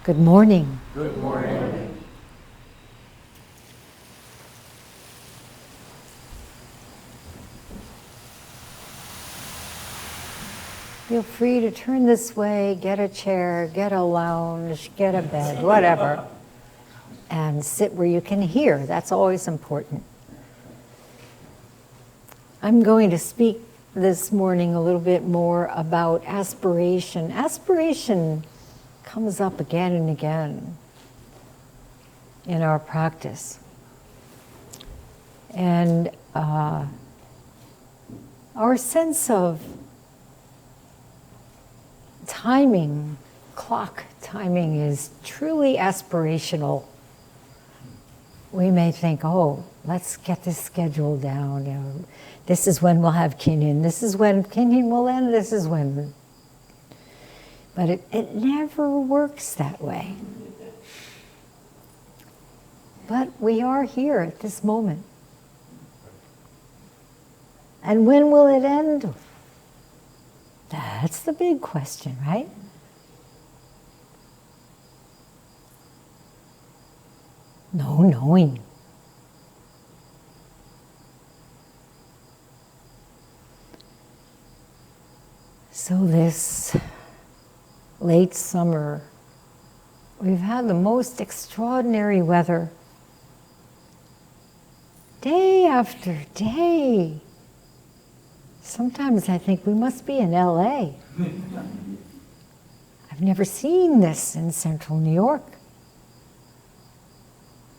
Good morning. Good morning. Feel free to turn this way, get a chair, get a lounge, get a bed, whatever, and sit where you can hear. That's always important. I'm going to speak this morning a little bit more about aspiration. Aspiration comes up again and again in our practice. And our sense of timing, clock timing, is truly aspirational. We may think, oh, let's get this schedule down. You know, this is when we'll have kinhin. This is when kinhin will end. This is when. But it never works that way. But we are here at this moment. And when will it end? That's the big question, right? No knowing. So this late summer, we've had the most extraordinary weather. Day after day. Sometimes I think we must be in LA. I've never seen this in central New York.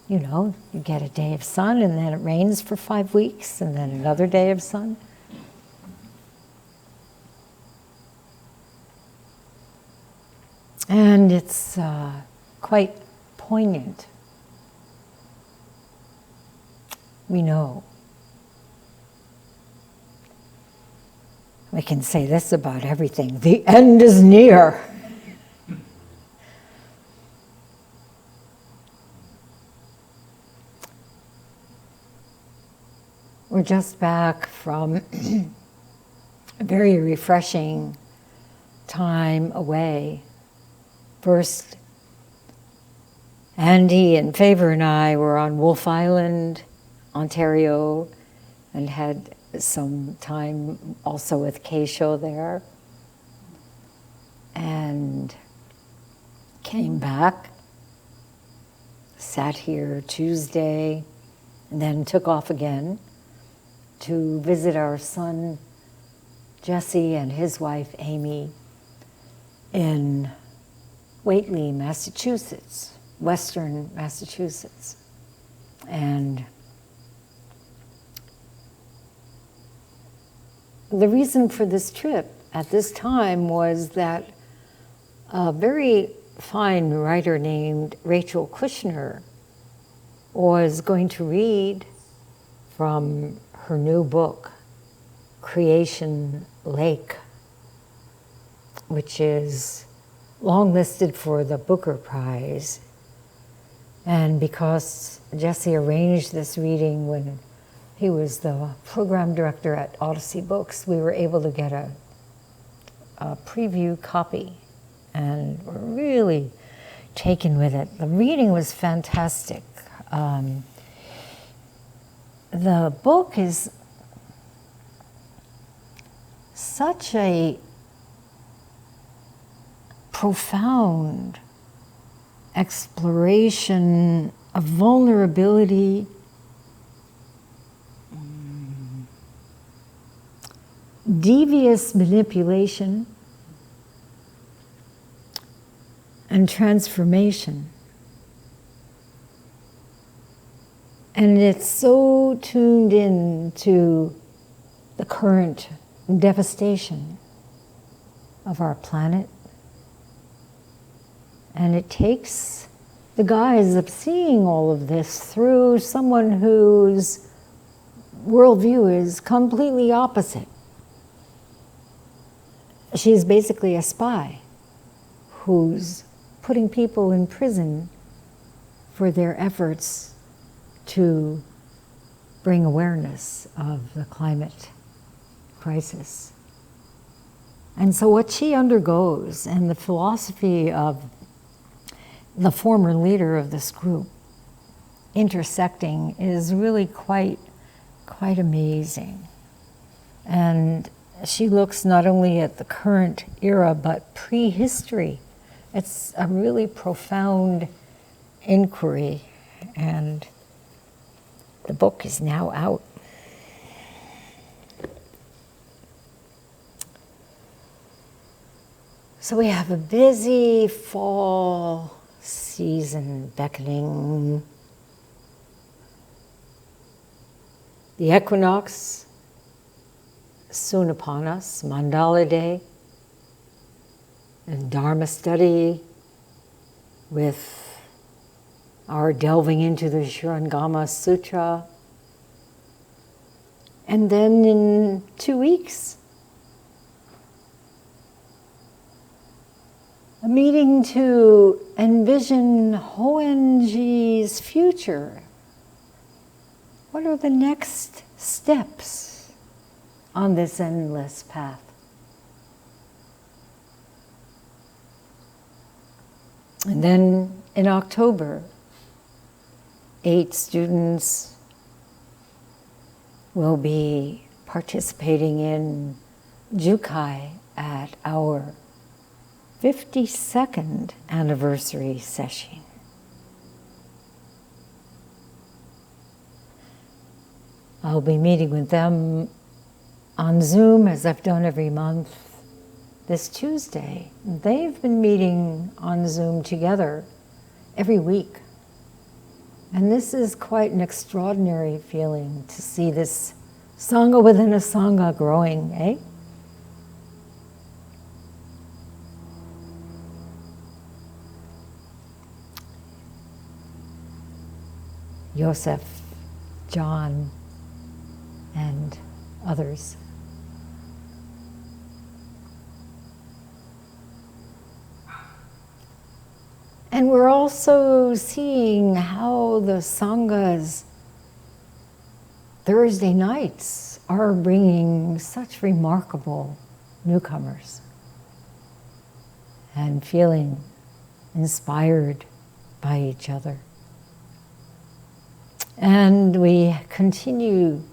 You know, you get a day of sun and then it rains for 5 weeks and then another day of sun. And it's quite poignant. We know. We can say this about everything: the end is near. We're just back from a very refreshing time away. First, Andy and Favor and I were on Wolf Island, Ontario, and had some time also with Keisho there. And came back, sat here Tuesday, and then took off again to visit our son Jesse and his wife Amy in Whately, Massachusetts, Western Massachusetts. And the reason for this trip at this time was that a very fine writer named Rachel Kushner was going to read from her new book, Creation Lake, which is longlisted for the Booker Prize. And because Jesse arranged this reading when he was the program director at Odyssey Books, we were able to get a preview copy, and we're really taken with it. The reading was fantastic. The book is such a profound exploration of vulnerability, devious manipulation, and transformation. And it's so tuned in to the current devastation of our planet. And it takes the guise of seeing all of this through someone whose worldview is completely opposite. She's basically a spy who's putting people in prison for their efforts to bring awareness of the climate crisis. And so what she undergoes, and the philosophy of the former leader of this group, intersecting is really quite amazing. And she looks not only at the current era, but prehistory. It's a really profound inquiry, and the book is now out. So we have a busy fall season beckoning. The equinox soon upon us, Mandala Day, and Dharma study with our delving into the Shurangama Sutra. And then in 2 weeks, a meeting to envision Hoenji's future. What are the next steps on this endless path? And then in October, 8 students will be participating in Jukai at our 52nd anniversary session. I'll be meeting with them on Zoom, as I've done every month, this Tuesday. They've been meeting on Zoom together every week. And this is quite an extraordinary feeling to see this Sangha within a Sangha growing, eh? Yosef, John, and others. And we're also seeing how the Sangha's Thursday nights are bringing such remarkable newcomers and feeling inspired by each other. And we continue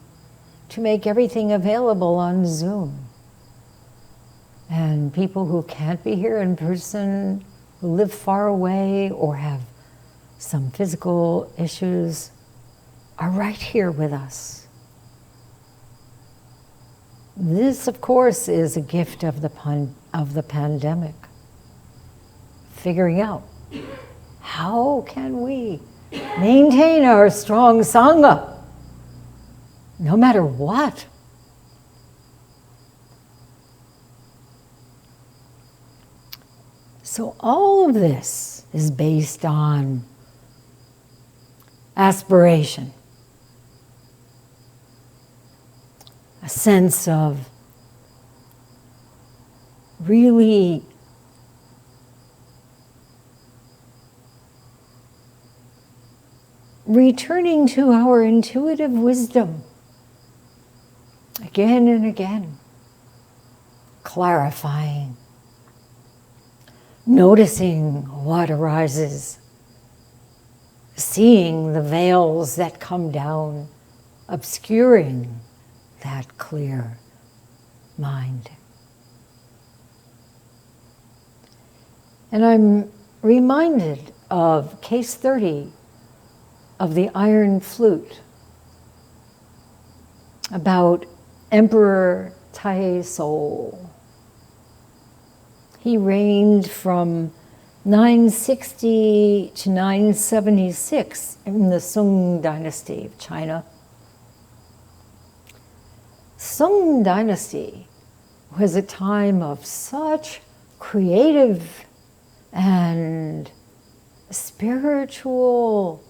to make everything available on Zoom. And people who can't be here in person, who live far away or have some physical issues, are right here with us. This, of course, is a gift of the pandemic. Figuring out how can we maintain our strong Sangha no matter what. So all of this is based on aspiration, a sense of really returning to our intuitive wisdom again and again, clarifying, noticing what arises, seeing the veils that come down, obscuring that clear mind. And I'm reminded of case 30 of the iron flute, about Emperor Taizong. He reigned from 960 to 976 in the Sung dynasty of China. Sung dynasty was a time of such creative and spiritual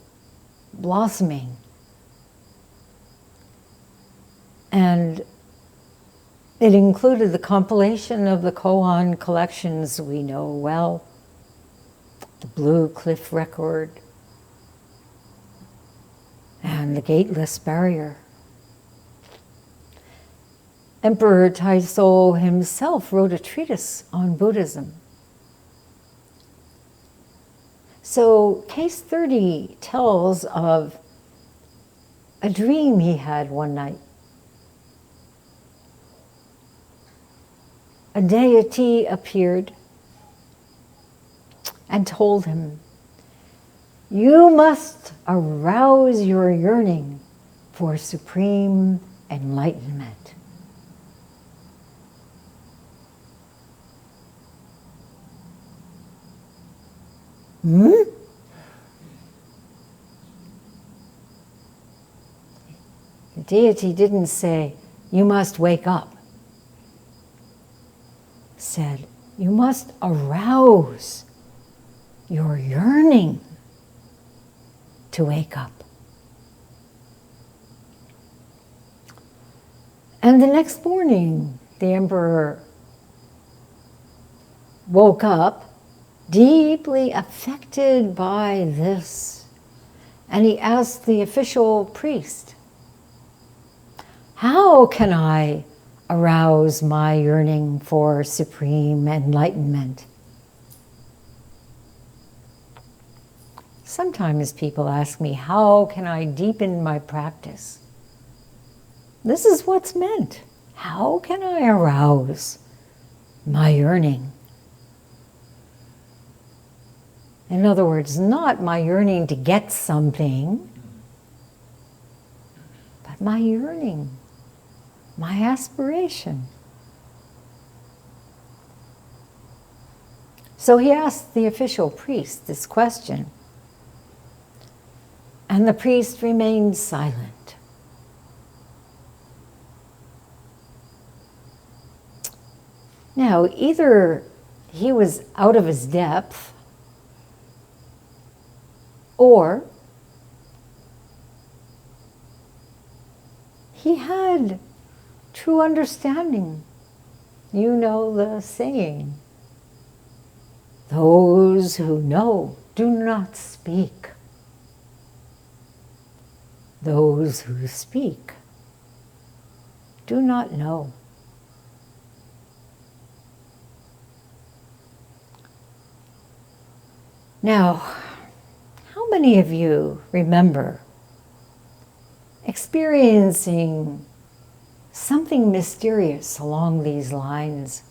blossoming. And it included the compilation of the koan collections we know well, the Blue Cliff Record, and the Gateless Barrier. Emperor Taizong himself wrote a treatise on Buddhism. So case 30 tells of a dream he had one night. A deity appeared and told him, "You must arouse your yearning for supreme enlightenment." The deity didn't say, "You must wake up." Said, "You must arouse your yearning to wake up." And the next morning, the emperor woke up deeply affected by this. And he asked the official priest, "How can I arouse my yearning for supreme enlightenment?" Sometimes people ask me, how can I deepen my practice? This is what's meant. How can I arouse my yearning? In other words, not my yearning to get something, but my yearning, my aspiration. So he asked the official priest this question, and the priest remained silent. Now, either he was out of his depth, or he had true understanding. You know the saying, "Those who know do not speak. Those who speak do not know." Now, how many of you remember experiencing something mysterious along these lines?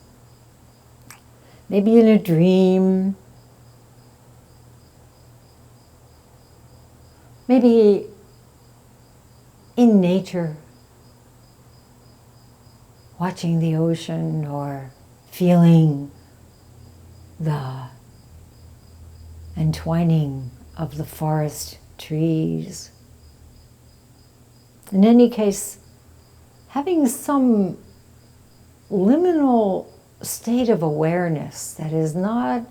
Maybe in a dream, maybe in nature, watching the ocean or feeling the entwining of the forest trees. In any case, having some liminal state of awareness that is not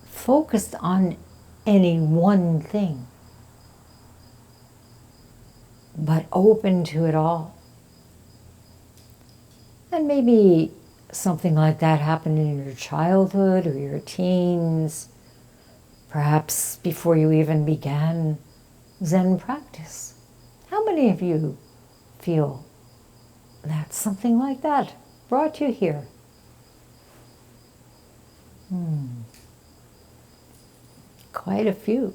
focused on any one thing, but open to it all. And maybe something like that happened in your childhood or your teens, perhaps before you even began Zen practice. How many of you feel that something like that brought you here? Quite a few.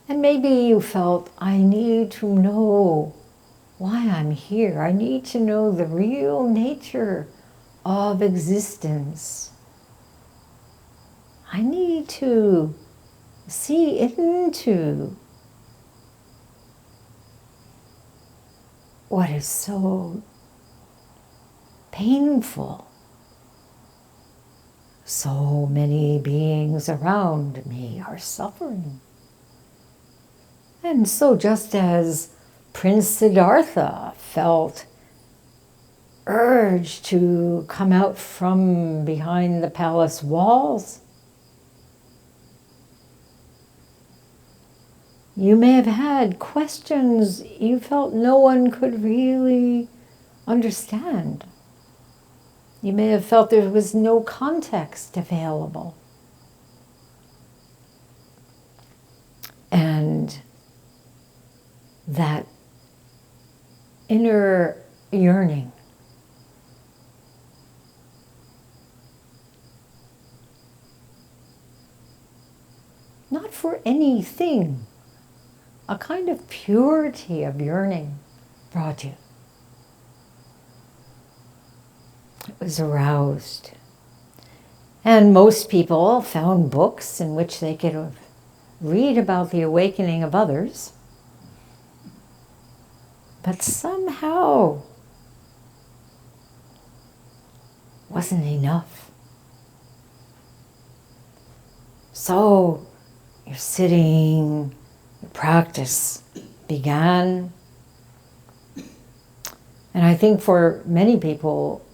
And maybe you felt, I need to know why I'm here. I need to know the real nature of existence. I need to see into what is so painful. So many beings around me are suffering. And so just as Prince Siddhartha felt urged to come out from behind the palace walls, you may have had questions you felt no one could really understand. You may have felt there was no context available. And that inner yearning for anything, a kind of purity of yearning brought you. It was aroused. And most people found books in which they could read about the awakening of others. But somehow wasn't enough. So you're sitting, your practice began. And I think for many people,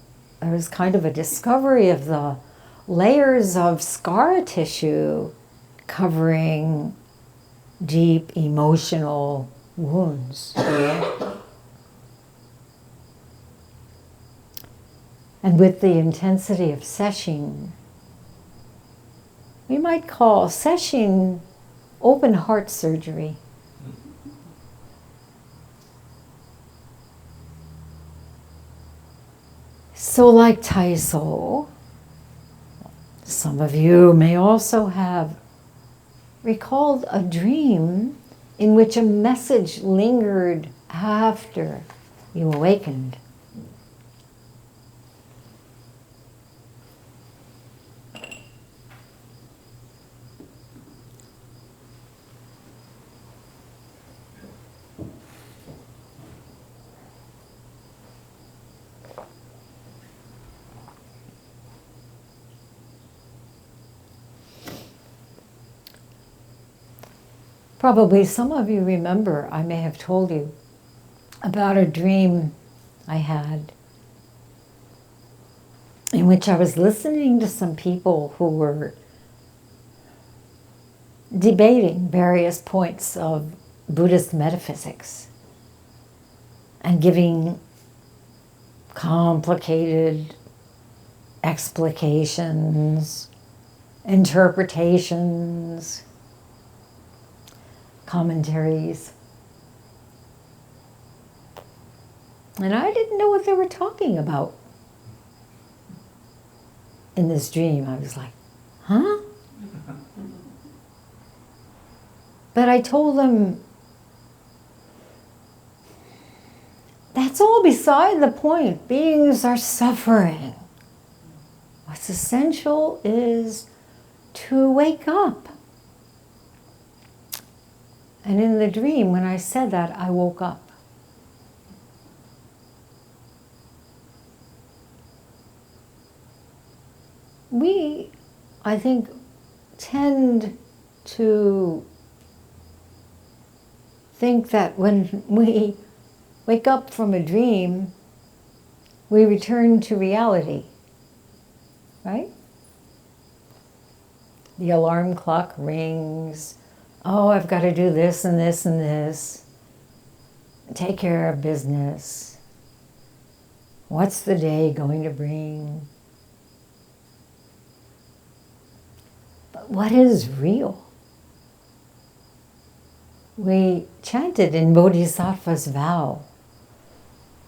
there was kind of a discovery of the layers of scar tissue covering deep emotional wounds. And with the intensity of sesshin, we might call sesshin open heart surgery. So like Taiso, some of you may also have recalled a dream in which a message lingered after you awakened. Probably some of you remember, I may have told you about a dream I had in which I was listening to some people who were debating various points of Buddhist metaphysics and giving complicated explications, interpretations, commentaries. And I didn't know what they were talking about. In this dream, I was like, huh? But I told them, that's all beside the point. Beings are suffering. What's essential is to wake up. And in the dream, when I said that, I woke up. We, I think, tend to think that when we wake up from a dream, we return to reality, right? The alarm clock rings. Oh, I've got to do this and this and this. Take care of business. What's the day going to bring? But what is real? We chanted in Bodhisattva's vow,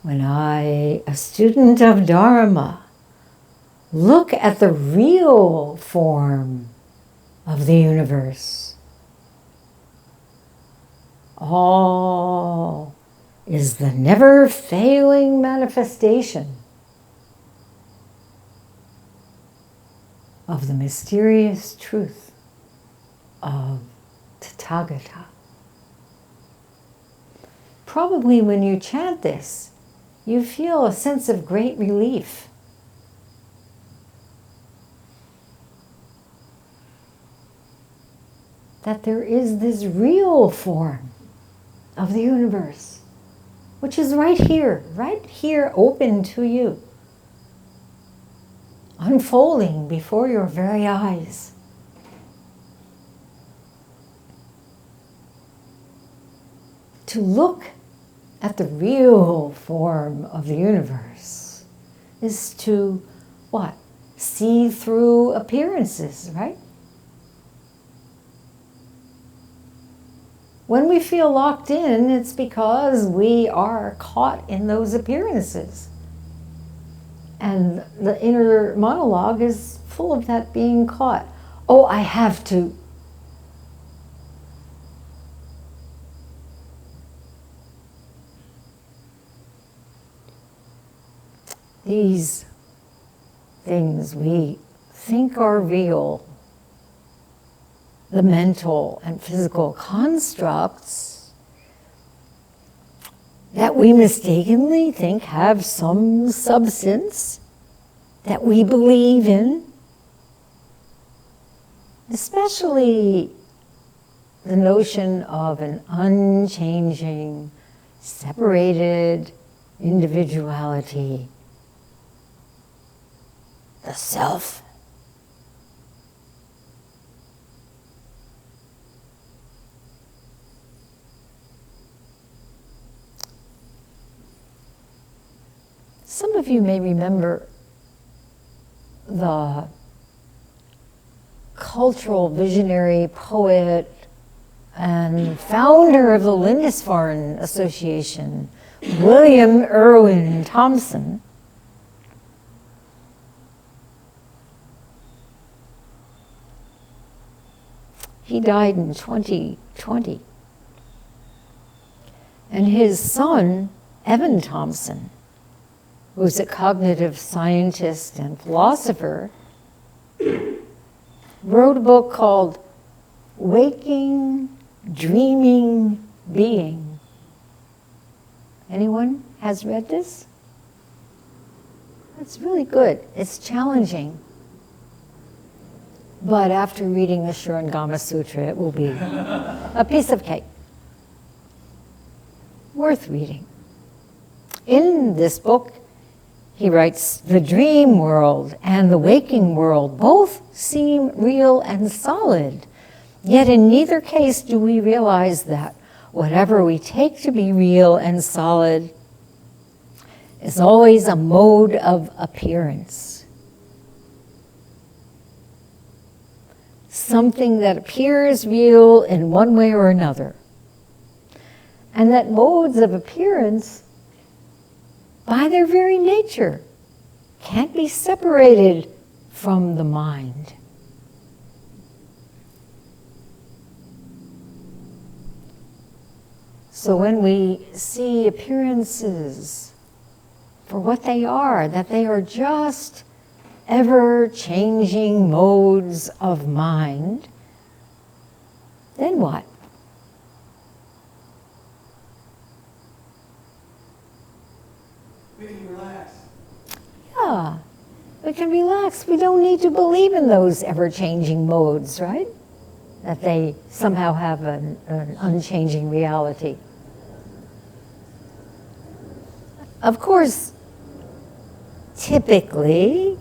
when I, a student of Dharma, look at the real form of the universe, all is the never-failing manifestation of the mysterious truth of Tathagata. Probably when you chant this, you feel a sense of great relief. That there is this real form of the universe, which is right here, open to you, unfolding before your very eyes. To look at the real form of the universe is to, what? See through appearances, right? When we feel locked in, it's because we are caught in those appearances. And the inner monologue is full of that being caught. Oh, I have to these things we think are real, the mental and physical constructs that we mistakenly think have some substance that we believe in, especially the notion of an unchanging, separated individuality, the self. Some of you may remember the cultural visionary poet and founder of the Lindisfarne Association, William Irwin Thompson. He died in 2020. And his son, Evan Thompson, who's a cognitive scientist and philosopher, wrote a book called Waking, Dreaming, Being. Anyone has read this? It's really good. It's challenging. But after reading the Shurangama Sutra, it will be a piece of cake. Worth reading. In this book, he writes, the dream world and the waking world both seem real and solid, yet in neither case do we realize that whatever we take to be real and solid is always a mode of appearance. Something that appears real in one way or another. And that modes of appearance, by their very nature, can't be separated from the mind. So when we see appearances for what they are, that they are just ever-changing modes of mind, then what? We can relax. Yeah, we can relax. We don't need to believe in those ever-changing modes, right? That they somehow have an unchanging reality. Of course, typically,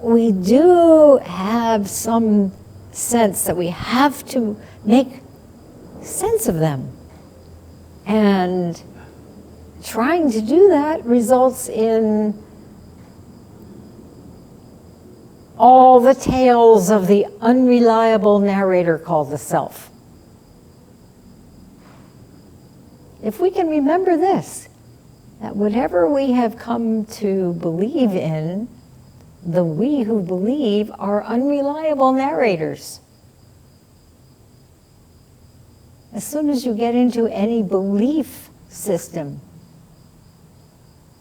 we do have some sense that we have to make sense of them. And trying to do that results in all the tales of the unreliable narrator called the self. If we can remember this, that whatever we have come to believe in, the we who believe are unreliable narrators. As soon as you get into any belief system,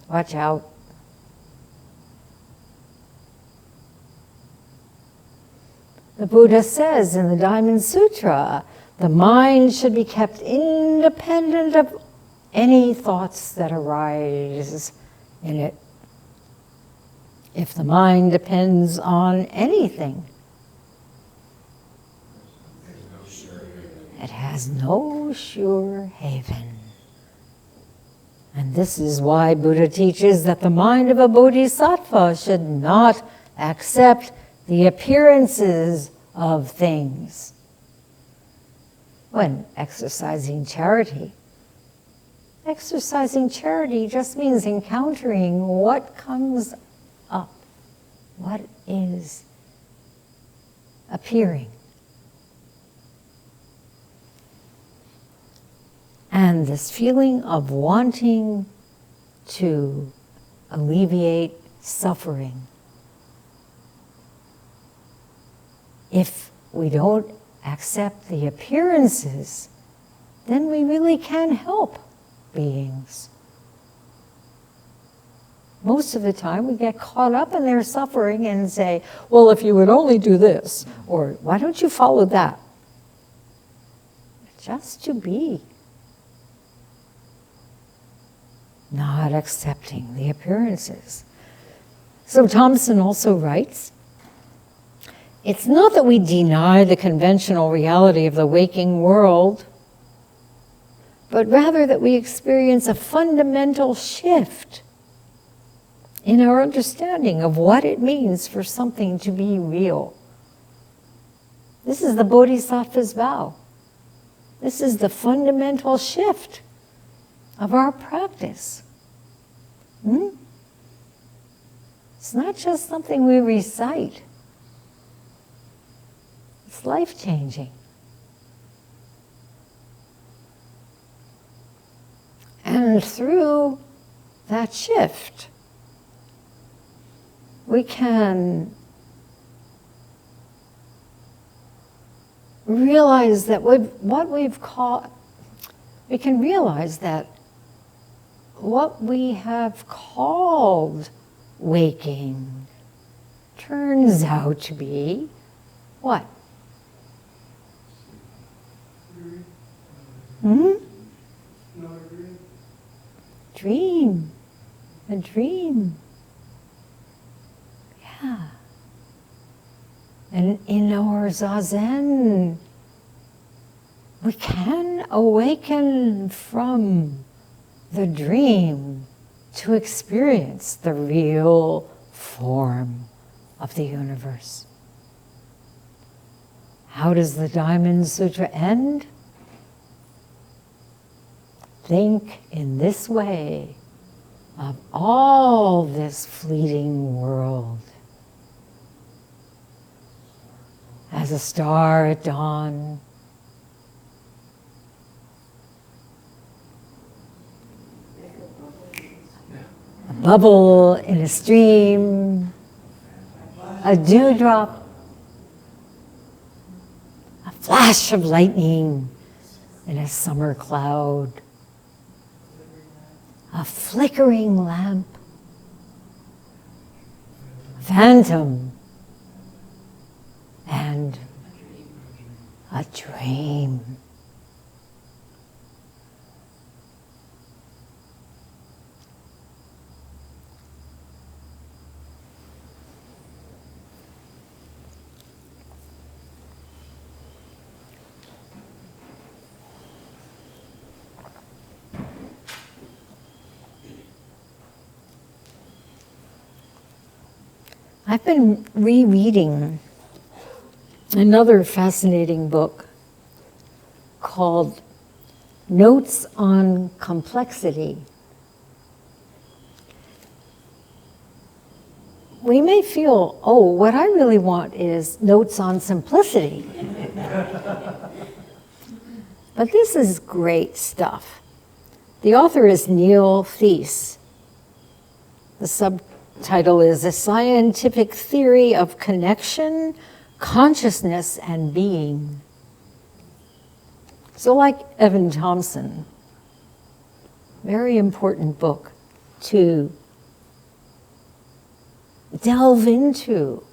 watch out. The Buddha says in the Diamond Sutra, the mind should be kept independent of any thoughts that arise in it. If the mind depends on anything, it has no sure haven. And this is why Buddha teaches that the mind of a bodhisattva should not accept the appearances of things when exercising charity. Exercising charity just means encountering what comes up, what is appearing. And this feeling of wanting to alleviate suffering. If we don't accept the appearances, then we really can help beings. Most of the time, we get caught up in their suffering and say, well, if you would only do this, or why don't you follow that? Just to be. Not accepting the appearances. So Thompson also writes, it's not that we deny the conventional reality of the waking world, but rather that we experience a fundamental shift in our understanding of what it means for something to be real. This is the Bodhisattva's vow. This is the fundamental shift of our practice. It's not just something we recite. It's life-changing. And through that shift, we can realize that we can realize that what we have called waking turns out to be what? Dream. A dream. Yeah. And in our zazen, we can awaken from the dream to experience the real form of the universe. How does the Diamond Sutra end? Think in this way of all this fleeting world as a star at dawn, a bubble in a stream, a dewdrop, a flash of lightning in a summer cloud, a flickering lamp, a phantom, and a dream. I've been rereading another fascinating book called Notes on Complexity. We may feel, oh, what I really want is notes on simplicity. But this is great stuff. The author is Neil Thies. The subtitle is A Scientific Theory of Connection, Consciousness, and Being. So like Evan Thompson, very important book to delve into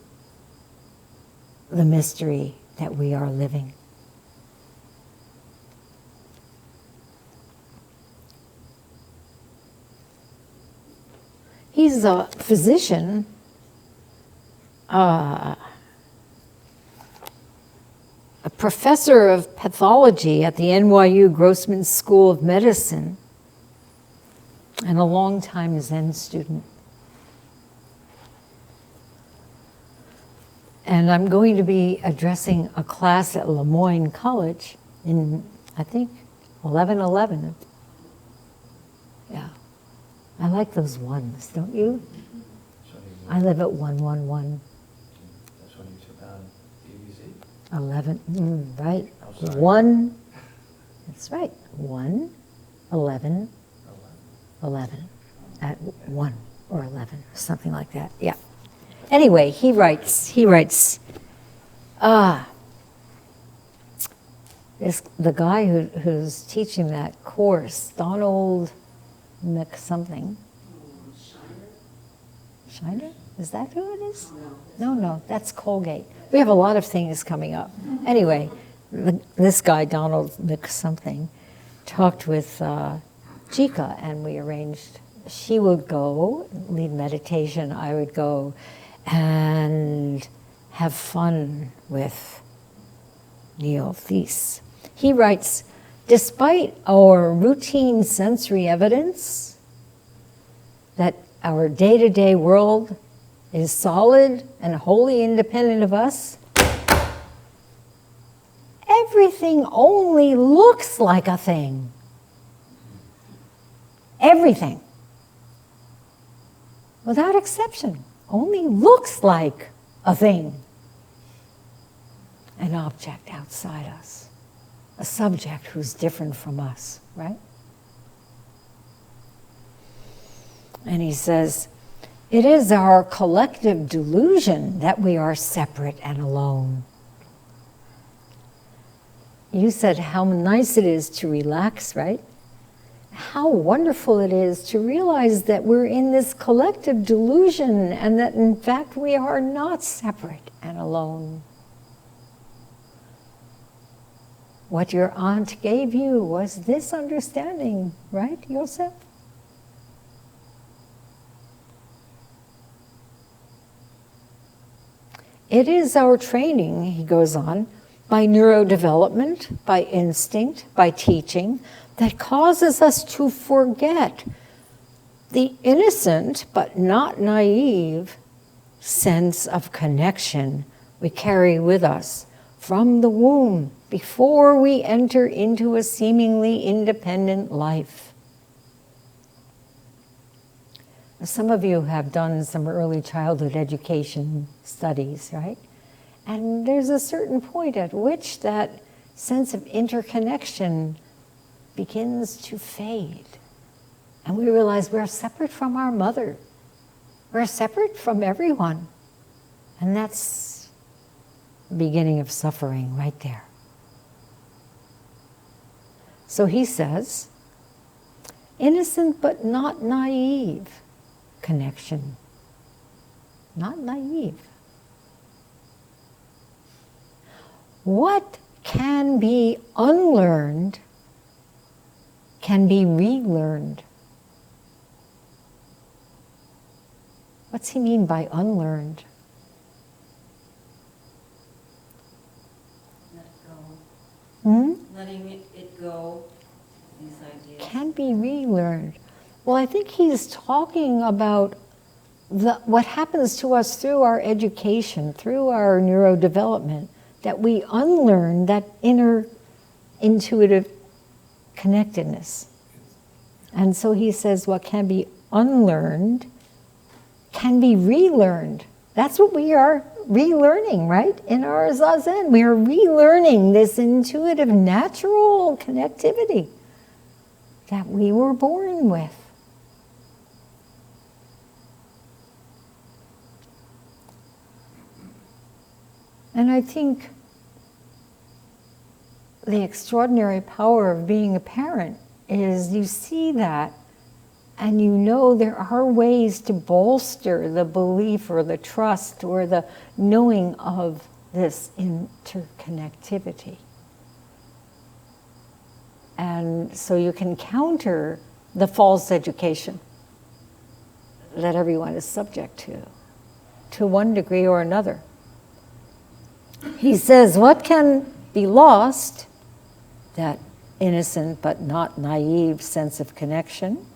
the mystery that we are living. He's a physician, a professor of pathology at the NYU Grossman School of Medicine, and a longtime Zen student. And I'm going to be addressing a class at Lemoyne College in, I think, 11/11. Yeah. I like those ones, don't you? I live at 111. That's when you took on BBC? 11, right. Oh, sorry. 1, that's right. 1, 11, 11. At 1 or 11, something like that, yeah. Anyway, he writes, the guy who's teaching that course, Donald McSomething. Shiner? Is that who it is? No, that's Colgate. We have a lot of things coming up. Anyway, this guy, Donald McSomething, talked with Jika, and we arranged, she would go, lead meditation, I would go, and have fun with Neil Thies. He writes, despite our routine sensory evidence that our day-to-day world is solid and wholly independent of us, everything only looks like a thing. Everything, without exception, only looks like a thing. An object outside us, a subject who's different from us, right? And he says, it is our collective delusion that we are separate and alone. You said how nice it is to relax, right? How wonderful it is to realize that we're in this collective delusion and that in fact we are not separate and alone. What your aunt gave you was this understanding, right, Yosef? It is our training, he goes on, by neurodevelopment, by instinct, by teaching, that causes us to forget the innocent but not naive sense of connection we carry with us from the womb before we enter into a seemingly independent life. Some of you have done some early childhood education studies, right? And there's a certain point at which that sense of interconnection begins to fade. And we realize we're separate from our mother. We're separate from everyone. And that's the beginning of suffering right there. So he says, innocent but not naive connection. Not naive. What can be unlearned can be relearned. What's he mean by unlearned? Let go. Hmm? Letting it go, these ideas. Can be relearned. Well, I think he's talking about what happens to us through our education, through our neurodevelopment, that we unlearn that inner intuitive connectedness. And so he says what can be unlearned can be relearned. That's what we are relearning, right? In our Zazen, we are relearning this intuitive, natural connectivity that we were born with. And I think the extraordinary power of being a parent is you see that and you know there are ways to bolster the belief or the trust or the knowing of this interconnectivity. And so you can counter the false education that everyone is subject to one degree or another. He says, what can be lost, that innocent but not naive sense of connection,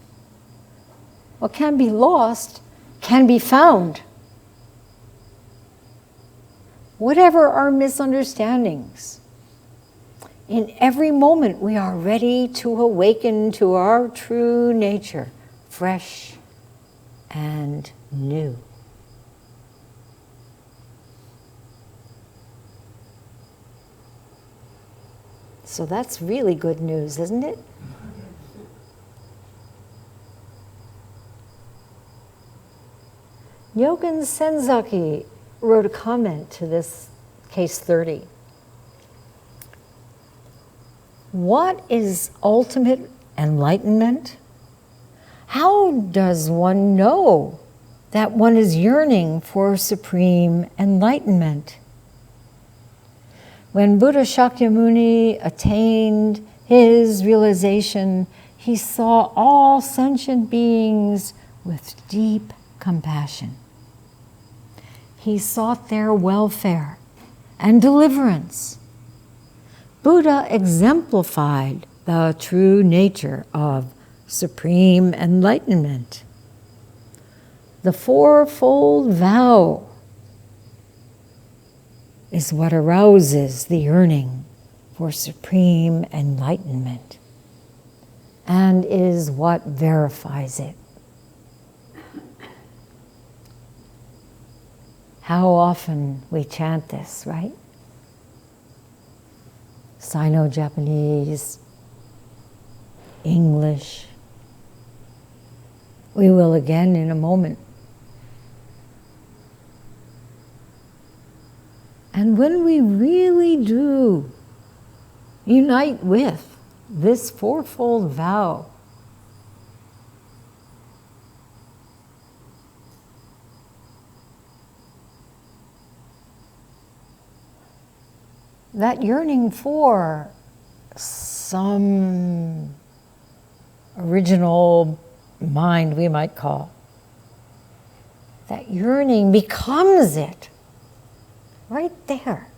what can be lost can be found. Whatever our misunderstandings, in every moment we are ready to awaken to our true nature, fresh and new. So that's really good news, isn't it? Nyogen Senzaki wrote a comment to this case 30. What is ultimate enlightenment? How does one know that one is yearning for supreme enlightenment. When Buddha Shakyamuni attained his realization, he saw all sentient beings with deep compassion. He sought their welfare and deliverance. Buddha exemplified the true nature of supreme enlightenment. The fourfold vow is what arouses the yearning for supreme enlightenment and is what verifies it. How often we chant this, right? Sino-Japanese, English. We will again in a moment. And when we really do unite with this fourfold vow, that yearning for some original mind, we might call, that yearning becomes it. Right there.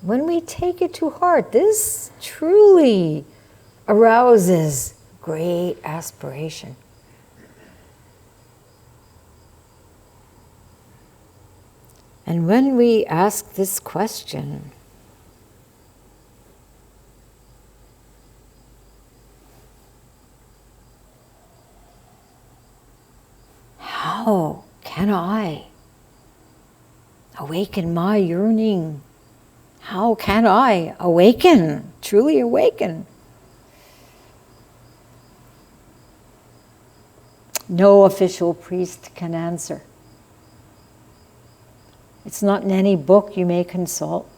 When we take it to heart, this truly arouses great aspiration. And when we ask this question, how can I awaken my yearning? How can I awaken, truly awaken? No official priest can answer. It's not in any book you may consult.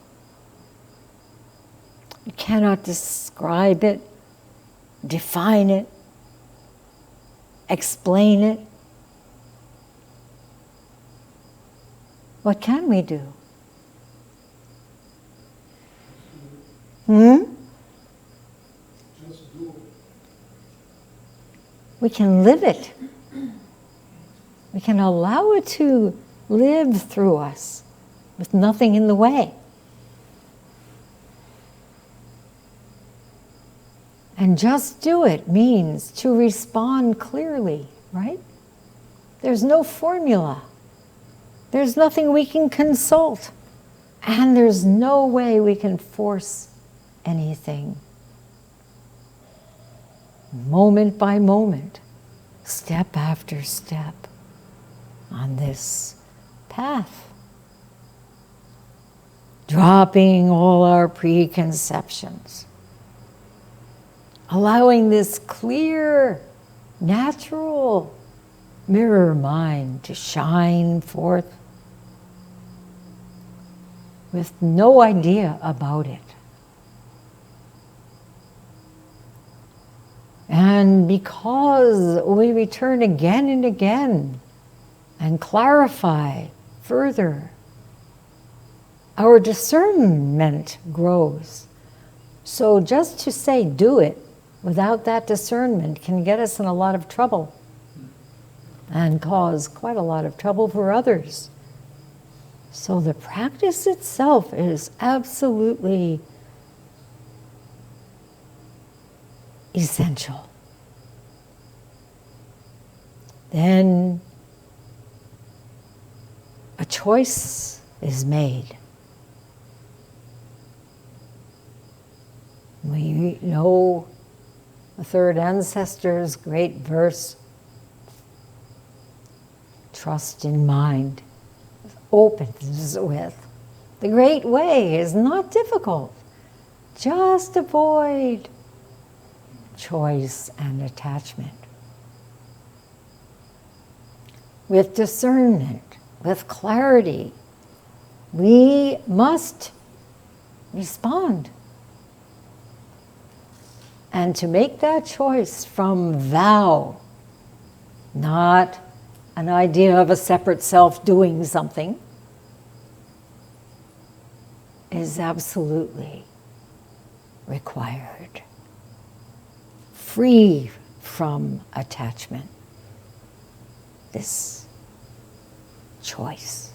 You cannot describe it, define it, explain it. What can we do? Just do it. We can live it. We can allow it to live through us with nothing in the way. And just do it means to respond clearly, right? There's no formula. There's nothing we can consult. And there's no way we can force anything. Moment by moment, step after step on this path. Dropping all our preconceptions. Allowing this clear, natural mirror mind to shine forth with no idea about it. And because we return again and again and clarify further, our discernment grows. So just to say do it without that discernment can get us in a lot of trouble and cause quite a lot of trouble for others. So the practice itself is absolutely essential. Then a choice is made. We know the third ancestor's great verse, trust in mind, opens with, the great way is not difficult. Just avoid choice and attachment. With discernment, with clarity, we must respond. And to make that choice from vow, not an idea of a separate self doing something, is absolutely required. Free from attachment. This choice.